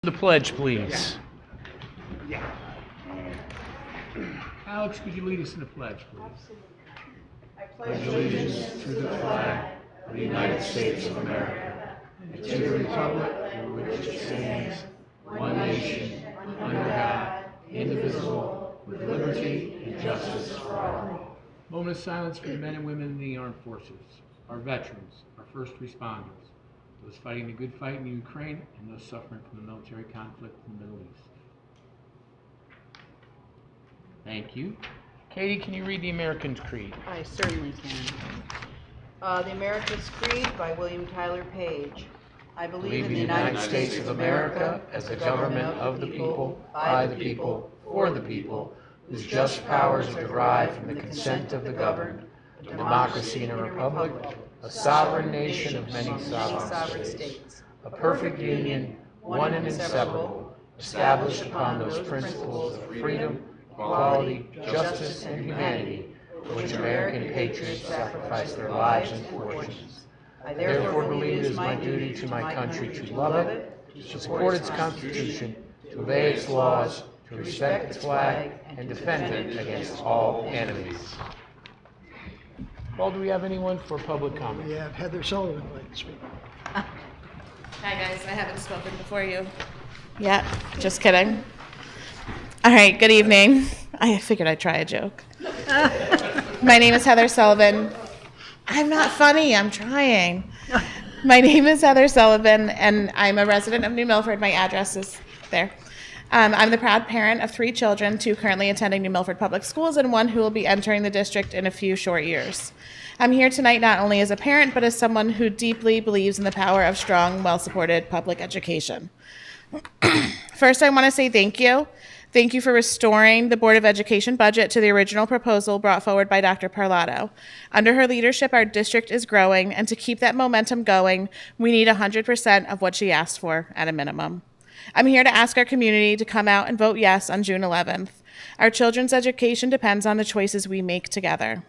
The pledge, please. Alex, could you lead us in the pledge, please? Pledge allegiance to the flag of the United States of America and to the republic for which it stands, one nation, under God, indivisible, with liberty and justice for all. Moment of silence for the men and women in the armed forces, our veterans, our first responders, those fighting the good fight in Ukraine, and those suffering from the military conflict in the Middle East. Thank you. Katie, can you read the American's Creed? I certainly can. The America's Creed by William Tyler Page. I believe in the United States of America as a government of the people, by the people, for the people, whose just powers are derived from the consent of the governed, a democracy and a republic, a sovereign nation of many sovereign states, a perfect union, one and inseparable, established upon those principles of freedom, equality, justice, and humanity, for which American patriots sacrificed their lives and fortunes. I therefore believe it is my duty to my country to love it, to support its Constitution, to obey its laws, to respect its flag, and defend it against all enemies. Paul, do we have anyone for public comment? We have Heather Sullivan would like to speak. Hi guys, I haven't spoken before you yet. Just kidding. All right, good evening. I figured I'd try a joke. My name is Heather Sullivan. I'm not funny, I'm trying. My name is Heather Sullivan, and I'm a resident of New Milford. My address is there. I'm the proud parent of 3 children, 2 currently attending New Milford Public Schools, and 1 who will be entering the district in a few short years. I'm here tonight not only as a parent, but as someone who deeply believes in the power of strong, well-supported public education. First, I want to say thank you. Thank you for restoring the Board of Education budget to the original proposal brought forward by Dr. Parlato. Under her leadership, our district is growing, and to keep that momentum going, we need 100% of what she asked for at a minimum. I'm here to ask our community to come out and vote yes on June 11th. Our children's education depends on the choices we make together.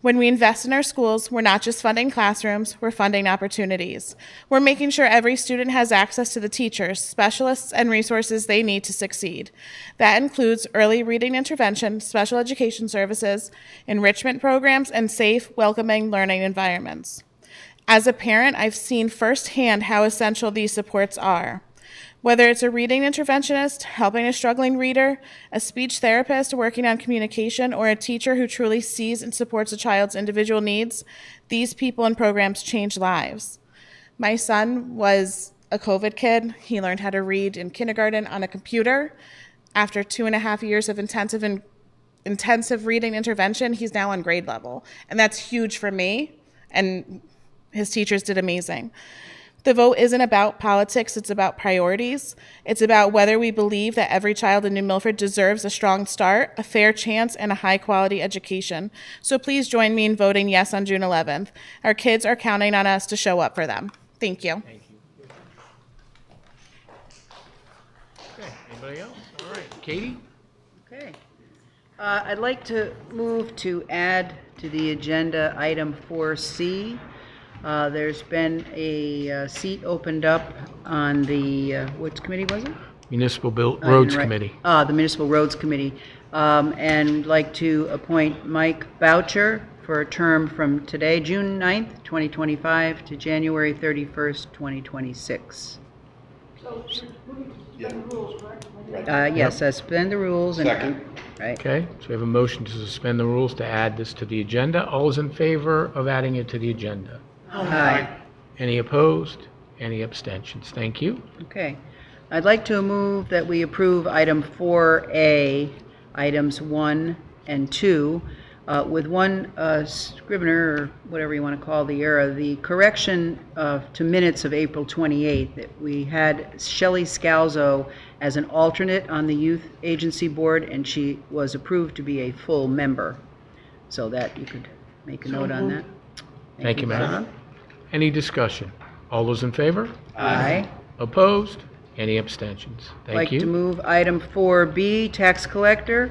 When we invest in our schools, we're not just funding classrooms, we're funding opportunities. We're making sure every student has access to the teachers, specialists, and resources they need to succeed. That includes early reading intervention, special education services, enrichment programs, and safe, welcoming learning environments. As a parent, I've seen firsthand how essential these supports are. Whether it's a reading interventionist, helping a struggling reader, a speech therapist working on communication, or a teacher who truly sees and supports a child's individual needs, these people and programs change lives. My son was a COVID kid. He learned how to read in kindergarten on a computer. After 2.5 years of intensive reading intervention, he's now on grade level. And that's huge for me, and his teachers did amazing. The vote isn't about politics, it's about priorities. It's about whether we believe that every child in New Milford deserves a strong start, a fair chance, and a high-quality education. So please join me in voting yes on June 11th. Our kids are counting on us to show up for them. Thank you. Thank you. Okay, anybody else? All right, Katie? Okay. I'd like to move to add to the agenda item 4C. There's been a seat opened up on the, what committee was it? Municipal Roads Right. Committee. The Municipal Roads Committee. And like to appoint Mike Boucher for a term from today, June 9th, 2025, to January 31st, 2026. Yes, suspend the rules. And, Second. Right. Okay, so we have a motion to suspend the rules to add this to the agenda. All is in favor of adding it to the agenda? Aye. Any opposed? Any abstentions? Thank you. Okay. I'd like to move that we approve item 4A, items 1 and 2, with one scrivener, or whatever you want to call the error, the correction to minutes of April 28th, that we had Shelley Scalzo as an alternate on the Youth Agency Board, and she was approved to be a full member. So that you could make a note on that. Thank you, Madam. Any discussion? All those in favor? Aye. Opposed? Any abstentions? I'd like Thank to you. move item 4B, tax collector.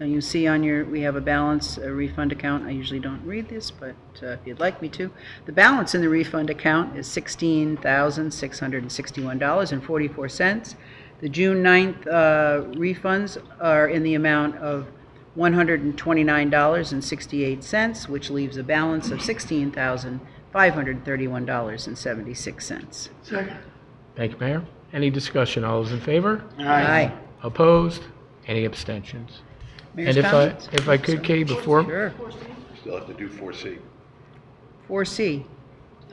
you see on your, we have a balance, a refund account. I usually don't read this, but if you'd like me to. The balance in the refund account is $16,661.44. The June 9th refunds are in the amount of $129.68, which leaves a balance of $16,531.76. Second. Thank you, Mayor. Any discussion? All those in favor? Aye. Opposed? Any abstentions? Mayor's And comments? if I could, Katie, before, Sure. Still have to do 4C. 4C.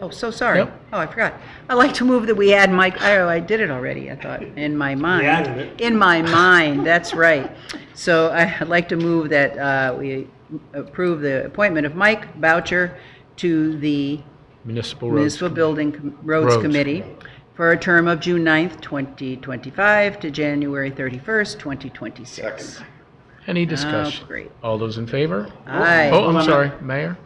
Oh, so sorry. Yep. Oh, I forgot. I'd like to move that we add Mike, I did it already, I thought, in my mind. added it. In my mind, that's right. So I'd like to move that we approve the appointment of Mike Boucher to the Municipal Roads. Municipal Roads Roads Committee for a term of June 9th, 2025 to January 31st, 2026. Second. Any discussion? great. All those in favor? Aye. Oh, I'm sorry, Mayor?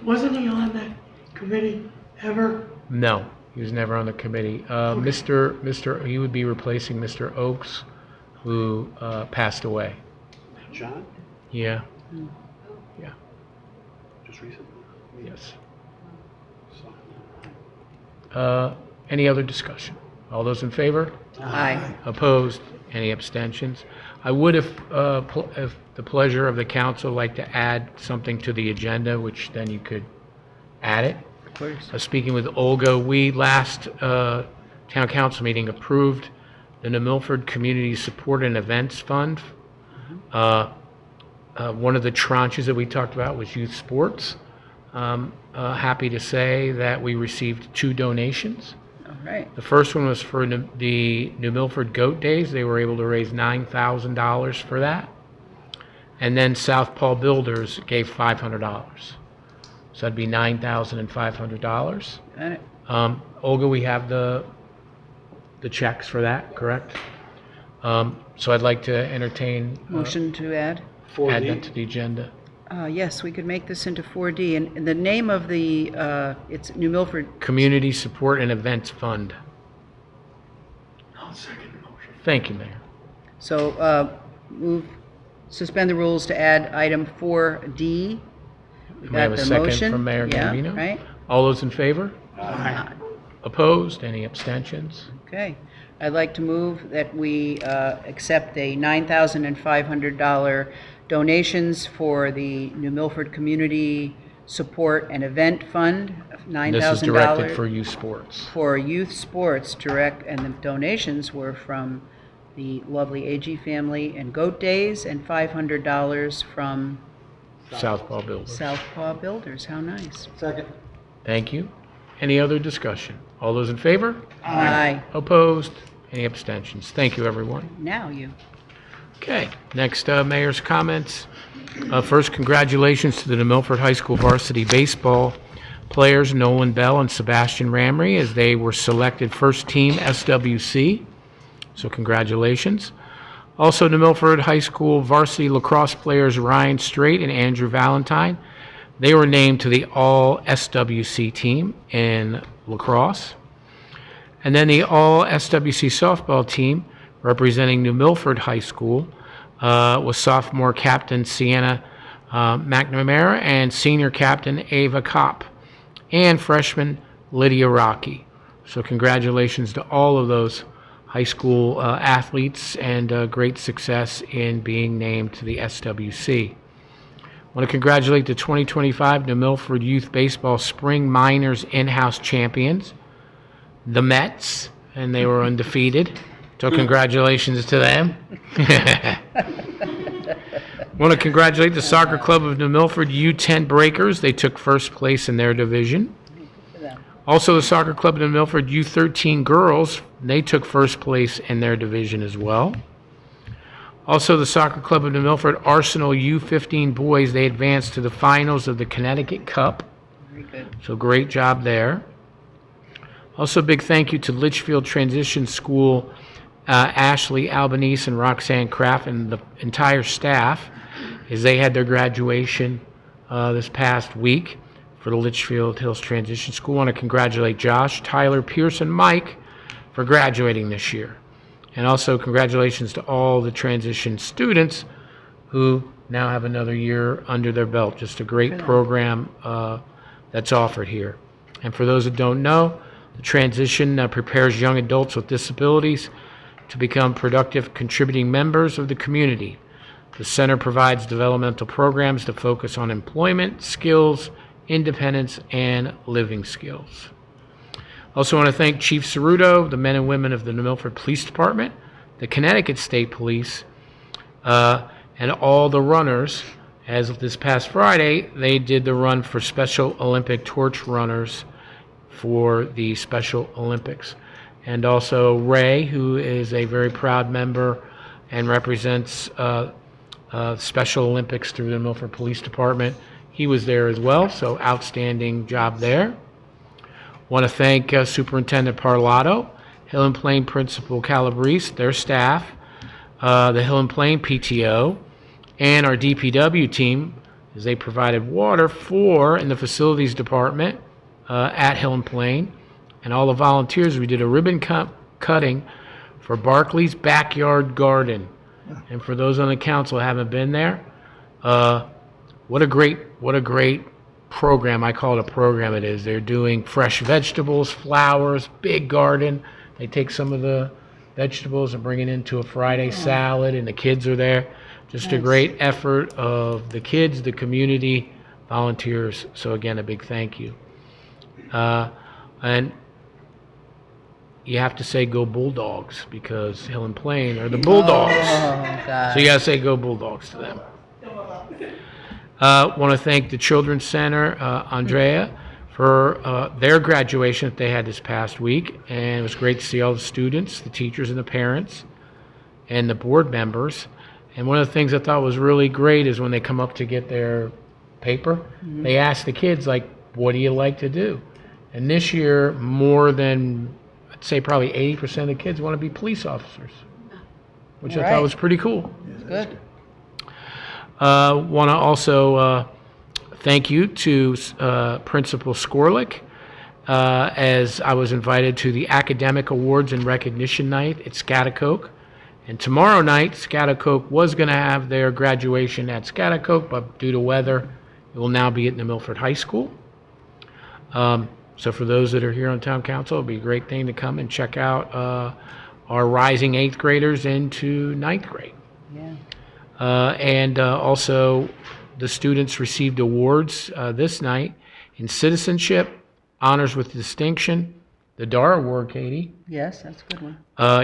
Wasn't he on that committee ever? No, he was never on the committee. He would be replacing Mr. Oakes, who passed away. John, Yeah, yeah, just recently. yes. So, Any other discussion? All those in favor? Aye. Opposed? Any abstentions? I would, if the pleasure of the council, like to add something to the agenda, which then you could add it. Of course. Speaking with Olga, we last town council meeting approved the New Milford Community Support and Events Fund. One of the tranches that we talked about was youth sports. Happy to say that we received 2 donations. All right. The first one was for the New Milford Goat Days. They were able to raise $9,000 for that. And then South Paul Builders gave $500. So that'd be $9,500. Got it. Olga, we have the checks for that, correct? So I'd like to entertain, Motion to add? add that to the agenda. Yes, we could make this into 4D. And the name of the, it's New Milford, Community Support and Events Fund. I'll second the motion. Thank you, Mayor. so suspend the rules to add item 4D. We May I have got a the second motion. from Mayor Yeah, Gambino? right? All those in favor? Aye. Opposed? Any abstentions? Okay. I'd like to move that we accept a $9,500 donations for the New Milford Community Support and Event Fund, $9,000. This is directed for youth sports. For youth sports direct, and the donations were from the lovely AG family and Goat Days, and $500 from Southpaw Builders. Southpaw Builders. How nice. Second. Thank you. Any other discussion? All those in favor? Aye. Opposed? Any abstentions? Thank you, everyone. Now you. Okay, next, Mayor's comments. First, congratulations to the New Milford High School varsity baseball players, Nolan Bell and Sebastian Ramry, as they were selected first team SWC. So congratulations. Also, New Milford High School varsity lacrosse players Ryan Strait and Andrew Valentine. They were named to the all SWC team in lacrosse. And then the all SWC softball team representing New Milford High School was sophomore captain Sienna McNamara and senior captain Ava Kopp and freshman Lydia Rocky. So congratulations to all of those high school athletes and great success in being named to the SWC. I want to congratulate the 2025 New Milford Youth Baseball Spring Minors in-house champions, the Mets, and they were undefeated. So congratulations to them. I want to congratulate the Soccer Club of New Milford U10 Breakers. They took first place in their division. Also, the Soccer Club of New Milford U13 Girls, they took first place in their division as well. Also, the Soccer Club of New Milford Arsenal U15 Boys, they advanced to the finals of the Connecticut Cup. Very good. So great job there. Also, big thank you to Litchfield Transition School, Ashley Albanese and Roxanne Kraft and the entire staff, as they had their graduation this past week for the Litchfield Hills Transition School. I want to congratulate Josh, Tyler, Pierce, and Mike for graduating this year. And also congratulations to all the transition students who now have another year under their belt. Just a great program that's offered here. And for those that don't know, the transition prepares young adults with disabilities to become productive, contributing members of the community. The center provides developmental programs to focus on employment, skills, independence, and living skills. Also want to thank Chief Ceruto, the men and women of the New Milford Police Department, the Connecticut State Police, and all the runners. As of this past Friday, they did the run for Special Olympic torch runners for the Special Olympics. And also Ray, who is a very proud member and represents Special Olympics through the Milford Police Department. He was there as well, so outstanding job there. Want to thank Superintendent Parlato, Hill and Plain Principal Calabrese, their staff, the Hill and Plain PTO, and our DPW team, as they provided water in the facilities department at Hill and Plain. And all the volunteers, we did a ribbon cutting for Barclay's Backyard Garden. And for those on the council who haven't been there, what a great program. I call it a program it is. They're doing fresh vegetables, flowers, big garden. They take some of the vegetables and bring it into a Friday salad, and the kids are there. Just a great effort of the kids, the community, volunteers. So again, a big thank you. And you have to say go Bulldogs, because Hill and Plain are the Bulldogs. Oh, God. So you got to say go Bulldogs to them. Want to thank the Children's Center, Andrea, for their graduation that they had this past week. And it was great to see all the students, the teachers and the parents, and the board members. And one of the things I thought was really great is when they come up to get their paper, they ask the kids, like, what do you like to do? And this year, more than, I'd say probably 80% of the kids want to be police officers, which I thought was pretty cool. Good. Want to also thank you to Principal Skorlik, as I was invited to the Academic Awards and Recognition Night at Scotticoke. And tomorrow night, Scotticoke was going to have their graduation at Scotticoke, but due to weather, it will now be at New Milford High School. So for those that are here on Town Council, it'll be a great thing to come and check out our rising 8th graders into 9th grade. Yeah. And also, the students received awards this night in citizenship, honors with distinction, the DAR Award, Katie. Yes, that's a good one.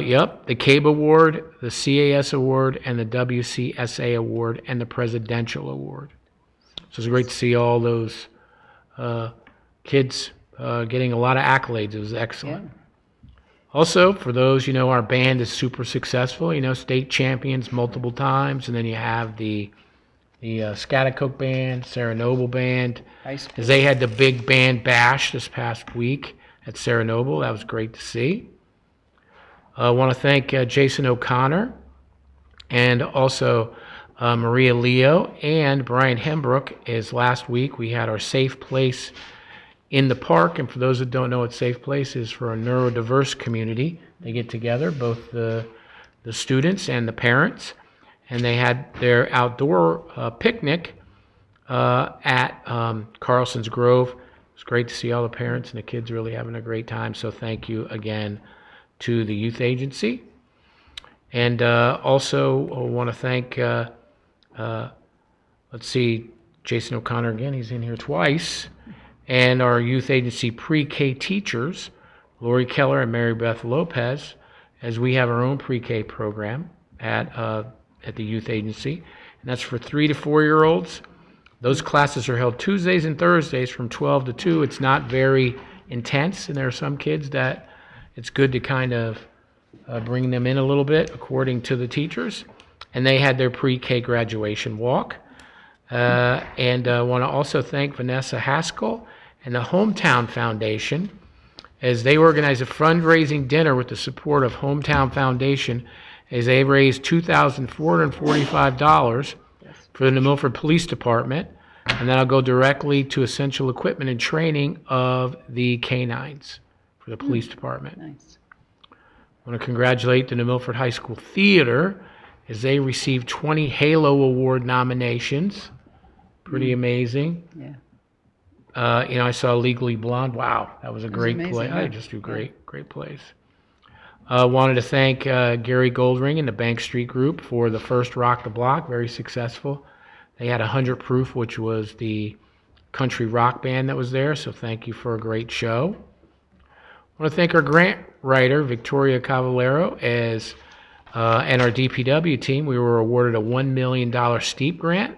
Yep, the CABE Award, the CAS Award, and the WCSA Award, and the Presidential Award. So it's great to see all those kids getting a lot of accolades. It was excellent. Yeah. Also, for those, our band is super successful, state champions multiple times, and then you have the Scotticoke Band, Sarah Noble Band, High school. as they had the big band bash this past week at Sarah Noble. That was great to see. I want to thank Jason O'Connor, and also Maria Leo and Brian Hembrook, as last week we had our Safe Place in the park. And for those that don't know what Safe Place is, for a neurodiverse community, they get together, both the students and the parents, and they had their outdoor picnic at Carlson's Grove. It's great to see all the parents and the kids really having a great time. So thank you again to the youth agency. And also I want to thank, let's see, Jason O'Connor again, he's in here twice, and our youth agency pre-K teachers, Lori Keller and Mary Beth Lopez, as we have our own pre-K program at the youth agency, and that's for 3 to 4-year-olds. Those classes are held Tuesdays and Thursdays from 12 to 2. It's not very intense, and there are some kids that it's good to kind of bring them in a little bit according to the teachers. And they had their pre-K graduation walk. And I want to also thank Vanessa Haskell and the Hometown Foundation, as they organized a fundraising dinner with the support of Hometown Foundation, as they raised $2,445 for the New Milford Police Department, and that'll go directly to essential equipment and training of the canines for the police department. Nice. I want to congratulate the New Milford High School Theater, as they received 20 Halo Award nominations. Pretty amazing. Yeah. I saw Legally Blonde. Wow, that was a great amazing, play. yeah. I just do great plays. Wanted to thank Gary Goldring and the Bank Street Group for the first Rock the Block, very successful. They had 100 Proof, which was the country rock band that was there, so thank you for a great show. I want to thank our grant writer, Victoria Cavallero, and our DPW team. We were awarded a $1 million STEEP grant,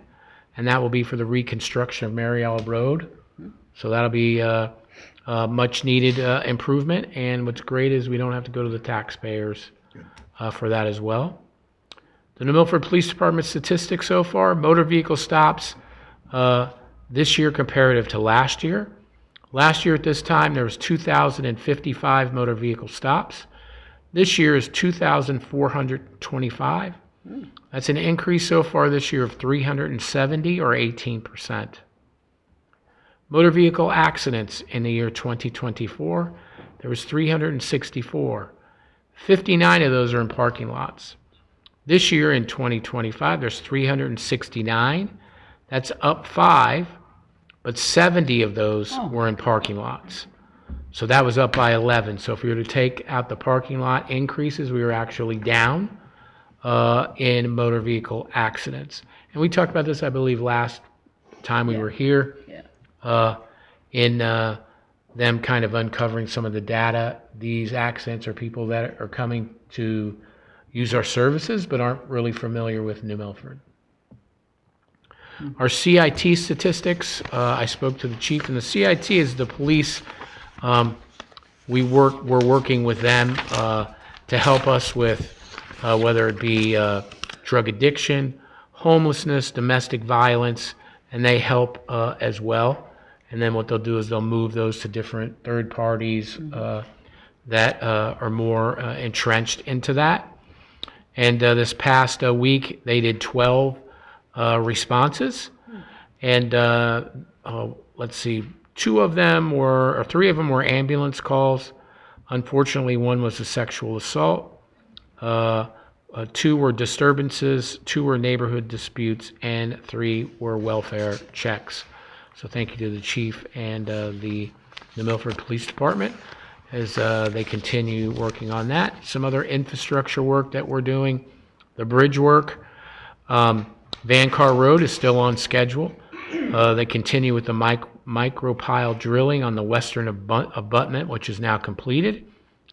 and that will be for the reconstruction of Mary Olive Road. So that'll be much needed improvement, and what's great is we don't have to go to the taxpayers for that as well. The New Milford Police Department statistics so far: motor vehicle stops this year comparative to last year. Last year at this time there was 2,055 motor vehicle stops. This year is 2,425. That's an increase so far this year of 370 or 18%. Motor vehicle accidents in the year 2024, there was 364. 59 of those are in parking lots. This year in 2025, there's 369. That's up 5, but 70 of those were in parking lots. So that was up by 11. So if we were to take out the parking lot increases, we were actually down in motor vehicle accidents. And we talked about this, I believe, last time we were here. In them kind of uncovering some of the data. These accidents are people that are coming to use our services but aren't really familiar with New Milford. Our CIT statistics, I spoke to the chief, and the CIT is the police. We're working with them to help us with whether it be drug addiction, homelessness, domestic violence, and they help as well. And then what they'll do is they'll move those to different third parties that are more entrenched into that. And this past week, they did 12 responses. And let's see, 3 of them were ambulance calls. Unfortunately, one was a sexual assault. 2 were disturbances, 2 were neighborhood disputes, and 3 were welfare checks. So thank you to the chief and the New Milford Police Department as they continue working on that. Some other infrastructure work that we're doing, the bridge work. Vancar Road is still on schedule. They continue with the micro pile drilling on the western abutment, which is now completed,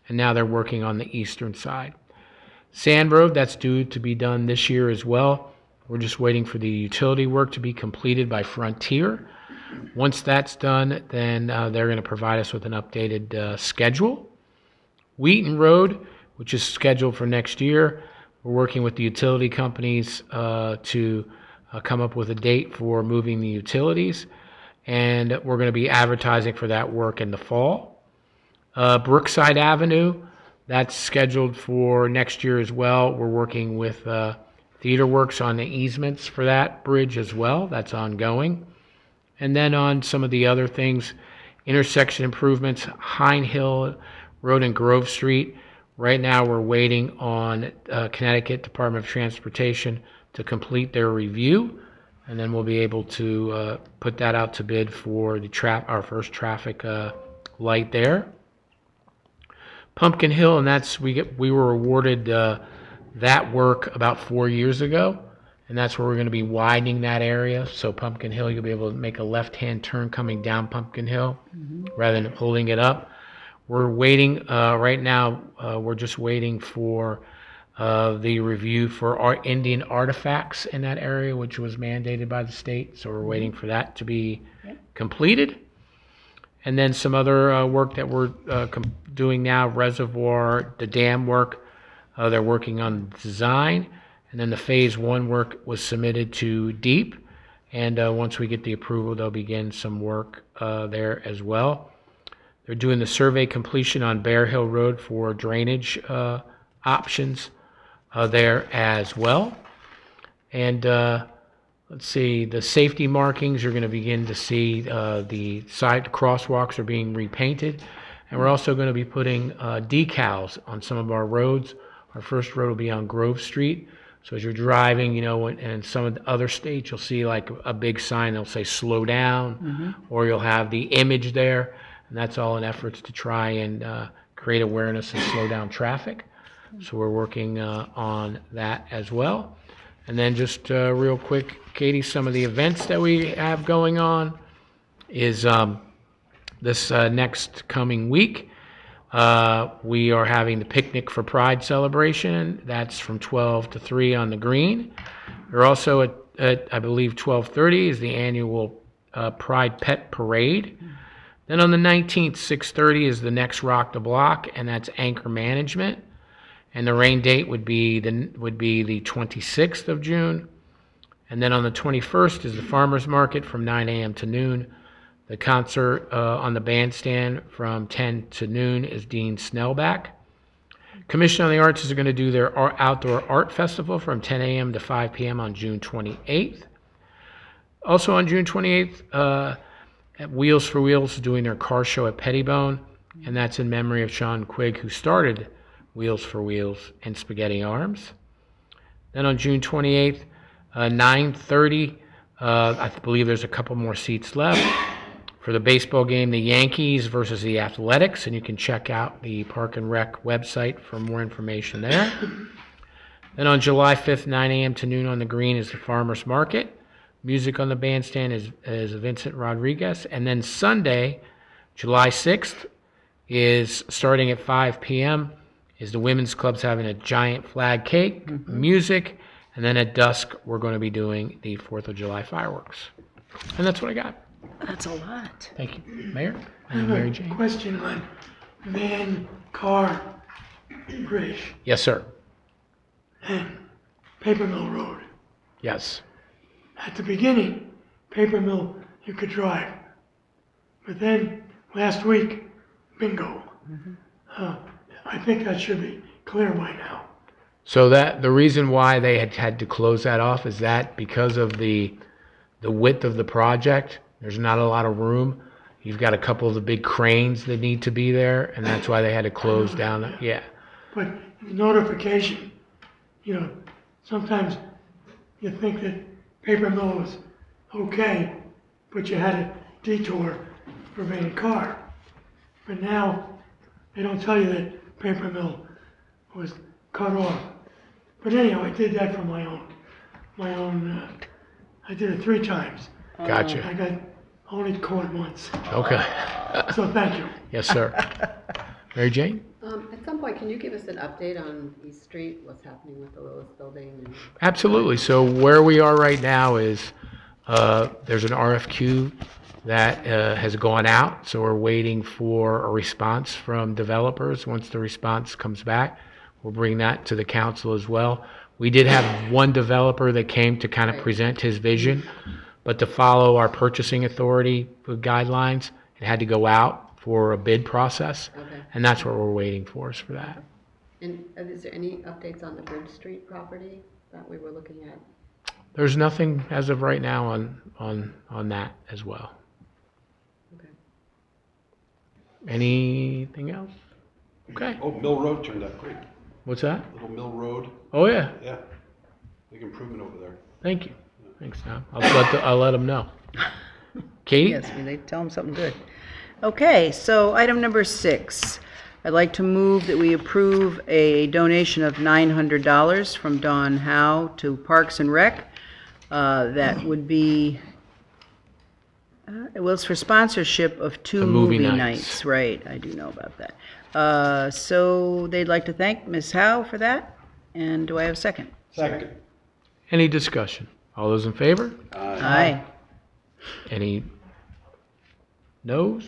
and now they're working on the eastern side. Sand Road, that's due to be done this year as well. We're just waiting for the utility work to be completed by Frontier. Once that's done, then they're going to provide us with an updated schedule. Wheaton Road, which is scheduled for next year, we're working with the utility companies to come up with a date for moving the utilities, and we're going to be advertising for that work in the fall. Brookside Avenue, that's scheduled for next year as well. We're working with Theater Works on the easements for that bridge as well. That's ongoing. And then on some of the other things, intersection improvements, Hine Hill Road and Grove Street. Right now we're waiting on Connecticut Department of Transportation to complete their review, and then we'll be able to put that out to bid for our first traffic light there. Pumpkin Hill, and we were awarded that work about 4 years ago. And that's where we're going to be widening that area. So Pumpkin Hill, you'll be able to make a left-hand turn coming down Pumpkin Hill rather than holding it up. We're waiting right now. We're just waiting for the review for our Indian artifacts in that area, which was mandated by the state. So we're waiting for that to be completed. And then some other work that we're doing now, reservoir, the dam work. They're working on design. And then the phase 1 work was submitted to DEEP, and once we get the approval, they'll begin some work there as well. They're doing the survey completion on Bear Hill Road for drainage options there as well. And let's see, the safety markings, you're going to begin to see the side crosswalks are being repainted, and we're also going to be putting decals on some of our roads. Our first road will be on Grove Street. So as you're driving, in some of the other states, you'll see like a big sign that'll say slow down, or you'll have the image there, and that's all in efforts to try and create awareness and slow down traffic. So we're working on that as well. And then just real quick, Katie, some of the events that we have going on is this next coming week. We are having the Picnic for Pride celebration. That's from 12 to 3 on the green. We're also at I believe, 12:30 is the annual Pride Pet Parade. Then on the 19th, 6:30 is the next Rock the Block, and that's Anchor Management. And the rain date would be the 26th of June. And then on the 21st is the Farmers Market from 9 a.m. to noon. The concert on the bandstand from 10 to noon is Dean Snellback. Commission on the Arts is going to do their outdoor art festival from 10 a.m. to 5 p.m. on June 28th. Also on June 28th, at Wheels for Wheels is doing their car show at Pettibone, and that's in memory of Sean Quigg, who started Wheels for Wheels and Spaghetti Arms. Then on June 28th, 9:30, I believe there's a couple more seats left for the baseball game, the Yankees versus the Athletics, and you can check out the Park and Rec website for more information there. Then on July 5th, 9 a.m. to noon on the green is the Farmers Market. Music on the bandstand is Vincent Rodriguez. And then Sunday, July 6th, is starting at 5 p.m., is the Women's Club's having a giant flag cake, music, and then at dusk, we're going to be doing the 4th of July fireworks. And that's what I got. That's a lot. Thank you. Mayor? I have Mary a Jane? question on man-car bridge Yes, sir. and Paper Mill Road. Yes. At the beginning, Paper Mill, you could drive. But then, last week, bingo. I think that should be clear by now. So that the reason why they had to close that off is that because of the width of the project, there's not a lot of room. You've got a couple of the big cranes that need to be there, and that's why they had to close down. Yeah. But the notification, sometimes you think that Paper Mill was okay, but you had a detour for being car. But now, they don't tell you that Paper Mill was cut off. But anyhow, I did that for my own, I did it 3 times. I Gotcha. got only caught once. Okay. So thank you. Yes, sir. Mary Jane? At some point, can you give us an update on East Street, what's happening with the Lillis Building? And Absolutely. So where we are right now is there's an RFQ that has gone out. So we're waiting for a response from developers. Once the response comes back, we'll bring that to the council as well. We did have one developer that came to kind of present his vision, but to follow our purchasing authority guidelines, it had to go out for a bid process. Okay. And that's what we're waiting for is for that. And is there any updates on the Bridge Street property that we were looking at? There's nothing as of right now on that as well. Okay. Anything else? Okay. Oh, Mill Road turned out great. What's that? Little Mill Road, Oh, yeah. yeah. Big improvement over there. Thank you. Thanks, Tom. I'll let them know. Katie? Yes, they tell them something good. Okay, so item number 6. I'd like to move that we approve a donation of $900 from Dawn Howe to Parks and Rec. That would be, it's for sponsorship of 2 The movie movie nights. nights. Right, I do know about that. So they'd like to thank Ms. Howe for that. And do I have a second? Second. Any discussion? All those in favor? Aye. Any noes?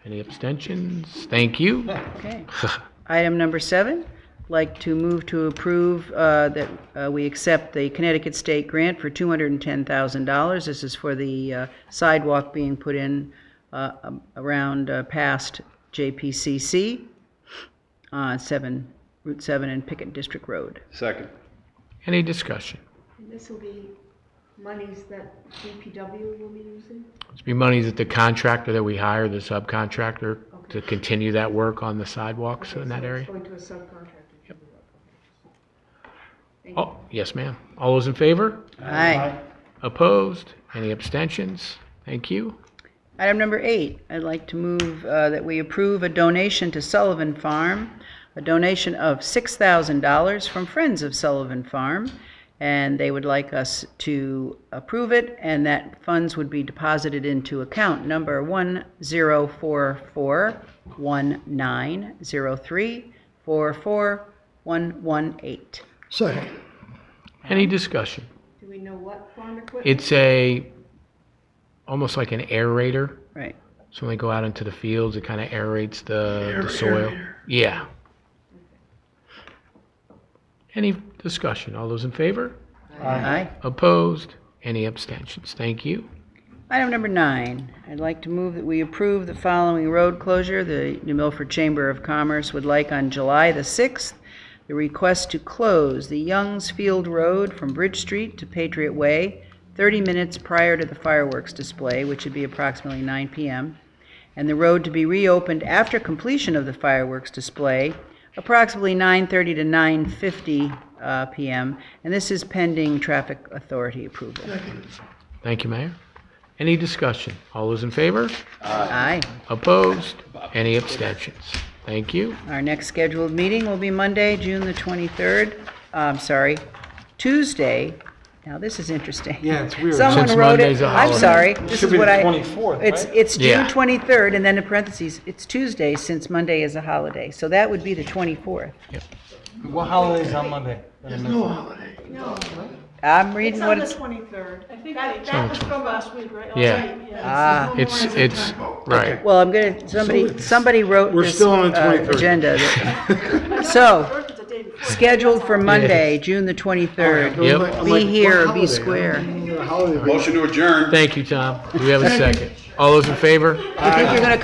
Any abstentions? Thank you. Okay. Item number 7, like to move to approve that we accept the Connecticut State Grant for $210,000. This is for the sidewalk being put in around past JPCC on Route 7 and Pickett District Road. Second. Any discussion? And this will be monies that DPW will be using? It's be money that the contractor that we hire, the subcontractor, to continue that work on the sidewalks in that So area. it's going to a subcontractor. Oh, yes, ma'am. All those in favor? Aye. Opposed? Any abstentions? Thank you. Item number 8, I'd like to move that we approve a donation to Sullivan Farm, a donation of $6,000 from Friends of Sullivan Farm, and they would like us to approve it, and that funds would be deposited into account number 10441903441118. Second. Any discussion? Do we know what farm equipment? It's almost like an aerator. Right. So when they go out into the fields, it kind of aerates the soil. Aerator. Yeah. Any discussion? All those in favor? Aye. Opposed? Any abstentions? Thank you. Item number 9, I'd like to move that we approve the following road closure. The New Milford Chamber of Commerce would like on July the 6th, the request to close the Youngs Field Road from Bridge Street to Patriot Way 30 minutes prior to the fireworks display, which would be approximately 9 p.m., and the road to be reopened after completion of the fireworks display, approximately 9:30 to 9:50 p.m., and this is pending traffic authority approval. Thank you, Mayor. Any discussion? All those in favor? Aye. Opposed? Any abstentions? Thank you. Our next scheduled meeting will be Monday, June the 23rd, Tuesday. Now, this is interesting. Yeah, it's weird. Someone Since wrote Monday's it, a I'm holiday. sorry, this Should is be what the I. 24th, It's, right? it's June Yeah. 23rd, and then in parentheses, it's Tuesday since Monday is a holiday. So that would be the 24th. What holiday is on Monday? There's no holiday. I'm reading what it's, 23rd. I think on that the was from last week, right? Oh, Yeah. right, Ah. It's, right. well, I'm gonna, somebody wrote We're this still on the 23rd. agenda. So, Third is the day before. scheduled for Monday, June the 23rd. Yep. Be here, be square. Holiday. Motion to adjourn. Thank you, Tom. Do we have a second? All those in favor? You think you're gonna